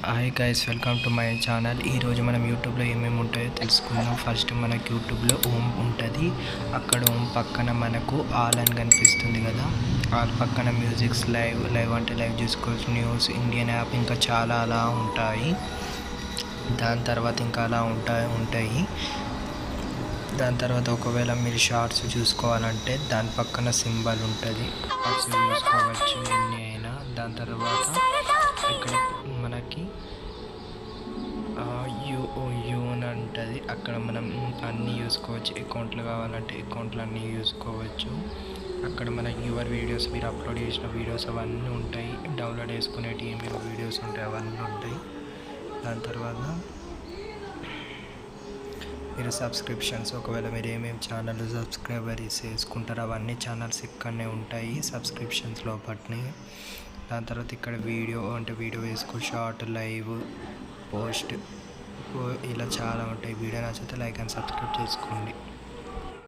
Hi guys, welcome to my channel. ఈరోజు మనం యూట్యూబ్లో ఏమేమి ఉంటాయో తెలుసుకుందాం. ఫస్ట్ మనకు యూట్యూబ్లో ఓమ్ ఉంటుంది. అక్కడ ఓమ్ పక్కన మనకు ఆల్ అని కనిపిస్తుంది కదా. ఆల్ పక్కన మ్యూజిక్స్, లైవ్ అంటే లైవ్ చూసుకోవచ్చు, న్యూస్, ఇండియన్ యాప్, ఇంకా చాలా అలా ఉంటాయి. దాని తర్వాత ఇంకా అలా ఉంటాయి. దాని తర్వాత ఒకవేళ మీరు షార్ట్స్ చూసుకోవాలంటే దాని పక్కన సింబల్ ఉంటుంది, షార్ట్స్ చూసుకోవచ్చు ఎన్ని అయినా. దాని తర్వాత ఇక్కడ మనకి యూన్ ఉంటుంది, అక్కడ మనం అన్నీ చూసుకోవచ్చు. అకౌంట్లు కావాలంటే అకౌంట్లు అన్నీ చూసుకోవచ్చు. అక్కడ మనకి యువర్ వీడియోస్, మీరు అప్లోడ్ చేసిన వీడియోస్ అవన్నీ ఉంటాయి. డౌన్లోడ్ చేసుకునేవి ఏమేమి వీడియోస్ ఉంటాయి అవన్నీ ఉంటాయి. దాని తర్వాత మీరు సబ్స్క్రిప్షన్స్, ఒకవేళ మీరు ఏమేమి ఛానల్ సబ్స్క్రైబర్స్ చేసుకుంటారో అవన్నీ ఛానల్స్ ఇక్కడనే ఉంటాయి సబ్స్క్రిప్షన్స్ లోపట్నే. దాని తర్వాత ఇక్కడ వీడియో అంటే వీడియో వేసుకో, షార్ట్, లైవ్, పోస్ట్, ఇలా చాలా ఉంటాయి. వీడియో నచ్చితే లైక్ అండ్ సబ్స్క్రైబ్ చేసుకోండి.